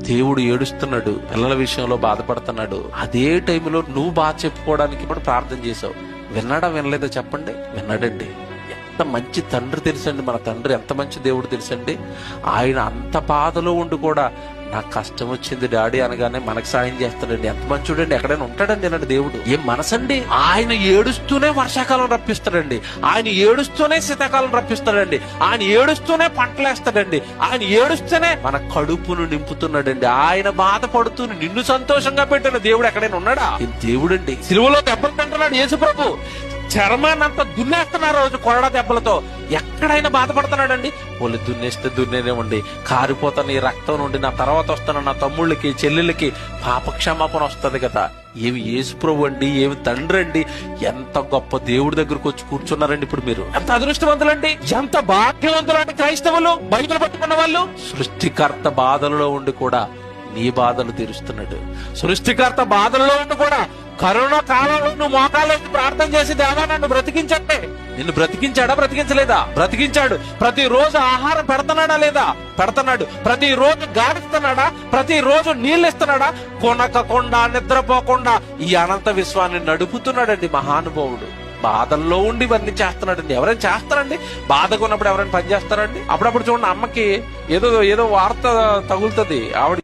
దేవుడు ఏడుస్తున్నాడు, పిల్లల విషయంలో బాధపడుతున్నాడు. అదే టైంలో నువ్వు బాధ చెప్పుకోవడానికి కూడా ప్రార్థన చేసావు. విన్నాడా వినలేదో చెప్పండి? విన్నాడండి. ఎంత మంచి తండ్రి తెలుసండి, మన తండ్రి ఎంత మంచి దేవుడు తెలుసండి. ఆయన అంత బాధలో ఉండి కూడా నాకు కష్టం వచ్చింది డాడీ అనగానే మనకు సాయం చేస్తాడండి. ఎంత మంచోడండి, ఎక్కడైనా ఉంటాడండి ఇలాంటి దేవుడు? ఏం మనసండి. ఆయన ఏడుస్తూనే వర్షాకాలం రప్పిస్తాడండి, ఆయన ఏడుస్తూనే శీతాకాలం రప్పిస్తాడండి, ఆయన ఏడుస్తూనే పంటలేస్తాడండి, ఆయన ఏడుస్తూనే మన కడుపును నింపుతున్నాడండి. ఆయన బాధపడుతూ నిన్ను సంతోషంగా పెట్టిన దేవుడు ఎక్కడైనా ఉన్నాడా? దేవుడండి. సిలువలో దెబ్బలు తింటున్నాడు యేసు ప్రభు, చర్మాన్ని అంతా దున్నేస్తున్నారు రోజు కొరడా దెబ్బలతో. ఎక్కడైనా బాధపడుతున్నాడండి? వాళ్ళు దున్నేస్తే దున్నేనేమండి, కారిపోతాను ఈ రక్తం నుండి, నా తర్వాత వస్తాను నా తమ్ముళ్ళకి చెల్లెళ్ళకి పాపక్షమాపణ వస్తుంది కదా. ఏమి యేసు ప్రభు అండి, ఏమి తండ్రి అండి. ఎంత గొప్ప దేవుడి దగ్గరకు వచ్చి కూర్చున్నారండి ఇప్పుడు మీరు. ఎంత అదృష్టవంతులండి, ఎంత భాగ్యవంతులండి క్రైస్తవులు, బైబిల్ పట్టుకున్న వాళ్ళు. సృష్టికర్త బాధలలో ఉండి కూడా నీ బాధలు తీరుస్తున్నాడు. సృష్టికర్త బాధల్లో ఉండి కూడా కరోనా కాలంలో నువ్వు మోకాళ్ళు ప్రార్థన చేసి దేవా నన్ను బ్రతికించండి. నిన్ను బ్రతికించాడా? బ్రతికించలేదా? బ్రతికించాడు. ప్రతిరోజు ఆహారం పెడుతున్నాడా లేదా? పెడుతున్నాడు. ప్రతిరోజు గాడిస్తున్నాడా? ప్రతిరోజు నీళ్ళు ఇస్తున్నాడా? కొనకకుండా నిద్రపోకుండా ఈ అనంత విశ్వాన్ని నడుపుతున్నాడండి మహానుభావుడు. బాధల్లో ఉండి ఇవన్నీ చేస్తున్నాడండి. ఎవరైనా చేస్తారండి? బాధగా ఉన్నప్పుడు ఎవరైనా పని చేస్తారండి? అప్పుడప్పుడు చూడండి, అమ్మకి ఏదో వార్త తగులుతుంది, ఆవిడ